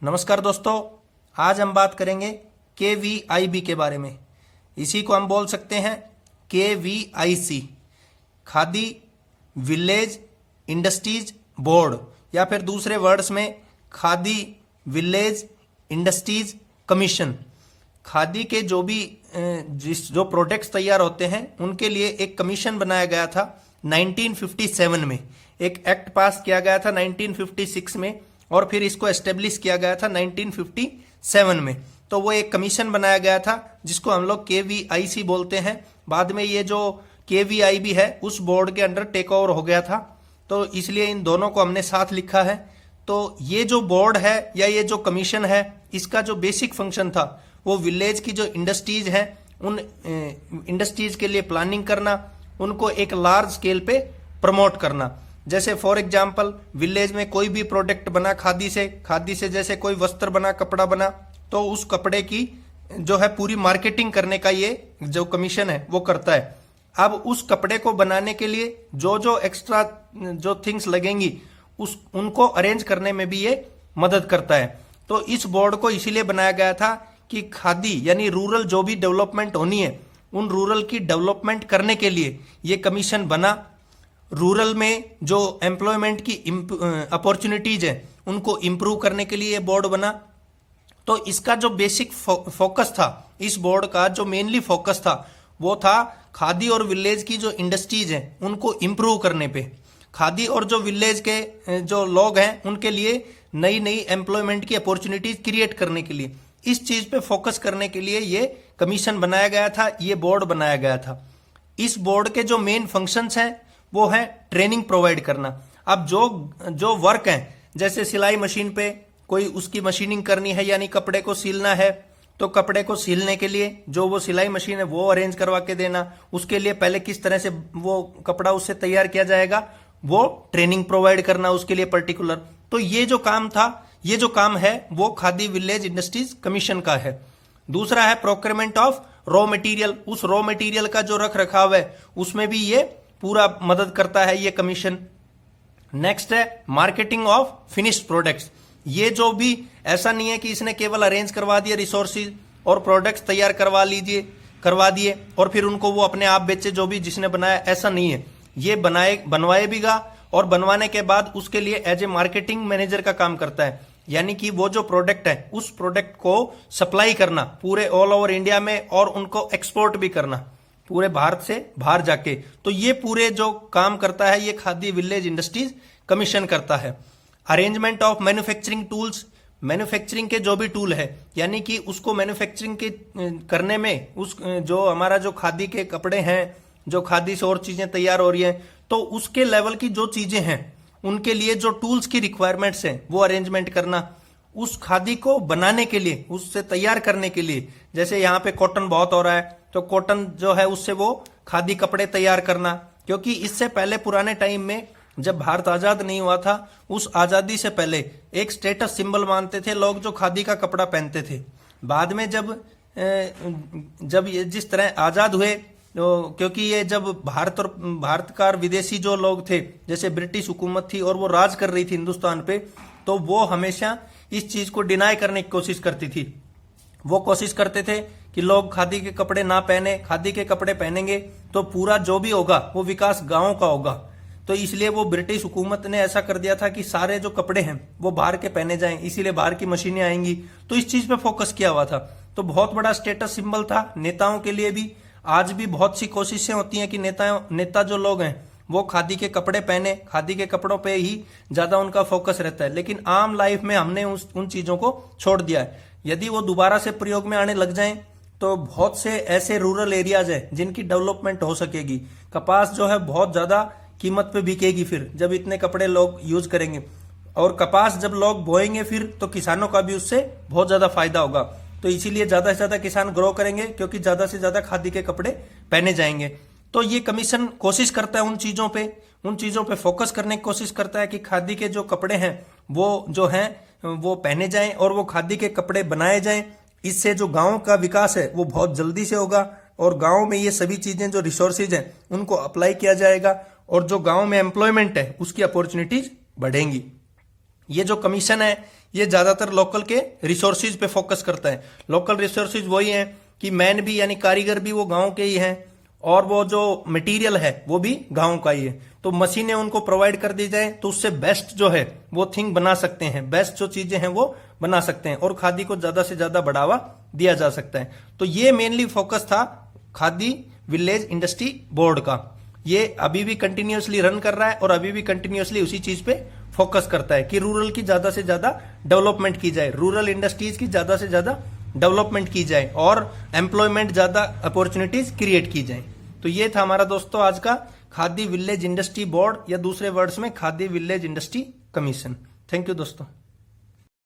नमस्कार दोस्तों, आज हम बात करेंगे KVIB के बारे में। इसी को हम बोल सकते हैं KVIC, khadi village industries board, या फिर दूसरे वर्ड्स में khadi village industries commission. Khadi के जो प्रोडक्ट्स तैयार होते हैं उनके लिए एक कमीशन बनाया गया था 1957 में। एक एक्ट पास किया गया था 1956 में और फिर इसको एस्टेब्लिश किया गया था 1957 में। तो वो एक कमीशन बनाया गया था जिसको हम लोग KVIC बोलते हैं। बाद में ये जो KVIB है उस बोर्ड के अंडर टेक ओवर हो गया था, तो इसलिए इन दोनों को हमने साथ लिखा है। तो ये जो बोर्ड है या ये जो कमीशन है, इसका जो बेसिक फंक्शन था वो विलेज की जो इंडस्ट्रीज हैं उन इंडस्ट्रीज के लिए प्लानिंग करना, उनको एक लार्ज स्केल पे प्रमोट करना। जैसे फॉर एग्जांपल विलेज में कोई भी प्रोडक्ट बना खादी से जैसे कोई वस्त्र बना, कपड़ा बना, तो उस कपड़े की जो है पूरी मार्केटिंग करने का ये जो कमीशन है वो करता है। अब उस कपड़े को बनाने के लिए जो एक्स्ट्रा जो थिंग्स लगेंगी उनको अरेंज करने में भी ये मदद करता है। तो इस बोर्ड को इसीलिए बनाया गया था कि खादी यानी रूरल जो भी डेवलपमेंट होनी है उन रूरल की डेवलपमेंट करने के लिए ये कमीशन बना। रूरल में जो एम्प्लॉयमेंट की अपॉर्चुनिटीज है उनको इम्प्रूव करने के लिए ये बोर्ड बना। तो इसका जो बेसिक फोकस था, इस बोर्ड का जो मेनली फोकस था वो था खादी और विलेज की जो इंडस्ट्रीज हैं उनको इम्प्रूव करने पे। खादी और जो विलेज के जो लोग हैं उनके लिए नई नई एम्प्लॉयमेंट की अपॉर्चुनिटीज क्रिएट करने के लिए, इस चीज पे फोकस करने के लिए ये कमीशन बनाया गया था, ये बोर्ड बनाया गया था। इस बोर्ड के जो मेन फंक्शंस हैं वो है ट्रेनिंग प्रोवाइड करना। अब जो वर्क है, जैसे सिलाई मशीन पे कोई उसकी मशीनिंग करनी है यानी कपड़े को सिलना है, तो कपड़े को सिलने के लिए जो वो सिलाई मशीन है वो अरेंज करवा के देना, उसके लिए पहले किस तरह से वो कपड़ा उससे तैयार किया जाएगा वो ट्रेनिंग प्रोवाइड करना उसके लिए पर्टिकुलर। तो ये जो काम था, ये जो काम है वो खादी विलेज इंडस्ट्रीज कमीशन का है। दूसरा है प्रोक्योरमेंट ऑफ रॉ मटेरियल। उस रॉ मटेरियल का जो रख रखाव है उसमें भी ये पूरा मदद करता है ये कमीशन। नेक्स्ट है मार्केटिंग ऑफ फिनिश्ड प्रोडक्ट्स। ये जो भी ऐसा नहीं है कि इसने केवल अरेंज करवा दिया रिसोर्सेज और प्रोडक्ट्स तैयार करवा दिए और फिर उनको वो अपने आप बेचे, जो भी जिसने बनाया, ऐसा नहीं है। ये बनवाए बीगा और बनवाने के बाद उसके लिए एज ए मार्केटिंग मैनेजर का काम करता है। यानी कि वो जो प्रोडक्ट है उस प्रोडक्ट को सप्लाई करना पूरे ऑल ओवर इंडिया में और उनको एक्सपोर्ट भी करना पूरे भारत से बाहर जाके। तो ये पूरे जो काम करता है ये खादी विलेज इंडस्ट्रीज कमीशन करता है। Arrangement of manufacturing tools, manufacturing के जो भी टूल है यानी कि उसको मैन्युफैक्चरिंग के करने में उस जो हमारा जो खादी के कपड़े हैं, जो खादी से और चीजें तैयार हो रही हैं, तो उसके लेवल की जो चीजें हैं उनके लिए जो टूल्स की रिक्वायरमेंट्स हैं वो अरेंजमेंट करना। उस खादी को बनाने के लिए, उससे तैयार करने के लिए, जैसे यहाँ पे कॉटन बहुत हो रहा है तो कॉटन जो है उससे वो खादी कपड़े तैयार करना। क्योंकि इससे पहले पुराने टाइम में जब भारत आजाद नहीं हुआ था, उस आजादी से पहले एक स्टेटस सिंबल मानते थे लोग जो खादी का कपड़ा पहनते थे। बाद में जब ये जिस तरह आजाद हुए, तो क्योंकि ये जब भारत का विदेशी जो लोग थे, जैसे ब्रिटिश हुकूमत थी और वो राज कर रही थी हिंदुस्तान पे, तो वो हमेशा इस चीज को डिनाई करने की कोशिश करती थी। वो कोशिश करते थे कि लोग खादी के कपड़े ना पहने, खादी के कपड़े पहनेंगे तो पूरा जो भी होगा वो विकास गांव का होगा। तो इसलिए वो ब्रिटिश हुकूमत ने ऐसा कर दिया था कि सारे जो कपड़े हैं वो बाहर के पहने जाएं, इसीलिए बाहर की मशीनें आएंगी। तो इस चीज पे फोकस किया हुआ था। तो बहुत बड़ा स्टेटस सिंबल था नेताओं के लिए भी। आज भी बहुत सी कोशिशें होती हैं कि नेता जो लोग हैं वो खादी के कपड़े पहने, खादी के कपड़ों पे ही ज्यादा उनका फोकस रहता है। लेकिन आम लाइफ में हमने उन चीजों को छोड़ दिया है। यदि वो दोबारा से प्रयोग में आने लग जाएं तो बहुत से ऐसे रूरल एरियाज हैं जिनकी डेवलपमेंट हो सकेगी। कपास जो है बहुत ज्यादा कीमत पे बिकेगी फिर जब इतने कपड़े लोग यूज करेंगे, और कपास जब लोग बोएंगे फिर तो किसानों का भी उससे बहुत ज्यादा फायदा होगा। तो इसीलिए ज्यादा से ज्यादा किसान ग्रो करेंगे क्योंकि ज्यादा से ज्यादा खादी के कपड़े पहने जाएंगे। तो ये कमीशन कोशिश करता है उन चीजों पे फोकस करने की कोशिश करता है कि खादी के जो कपड़े हैं वो जो हैं वो पहने जाएं और वो खादी के कपड़े बनाए जाएं। इससे जो गांव का विकास है वो बहुत जल्दी से होगा और गांव में ये सभी चीजें जो रिसोर्सेज हैं उनको अप्लाई किया जाएगा और जो गांव में एम्प्लॉयमेंट है उसकी अपॉर्चुनिटीज बढ़ेंगी। ये जो कमीशन है ये ज्यादातर लोकल के रिसोर्सेज पे फोकस करता है। लोकल रिसोर्सेज वही है कि मैन भी यानी कारीगर भी वो गांव के ही हैं और वो जो मटेरियल है वो भी गांव का ही है। तो मशीनें उनको प्रोवाइड कर दी जाए तो उससे बेस्ट जो है वो थिंग बना सकते हैं, बेस्ट जो चीजें हैं वो बना सकते हैं और खादी को ज्यादा से ज्यादा बढ़ावा दिया जा सकता है। तो ये मेनली फोकस था खादी विलेज इंडस्ट्री बोर्ड का। ये अभी भी कंटिन्यूअसली रन कर रहा है और अभी भी कंटिन्यूअसली उसी चीज पे फोकस करता है कि रूरल की ज्यादा से ज्यादा डेवलपमेंट की जाए, रूरल इंडस्ट्रीज की ज्यादा से ज्यादा डेवलपमेंट की जाए और एम्प्लॉयमेंट ज्यादा अपॉर्चुनिटीज क्रिएट की जाए। तो ये था हमारा दोस्तों आज का खादी विलेज इंडस्ट्री बोर्ड या दूसरे वर्ड्स में khadi village industry commission. Thank you दोस्तों।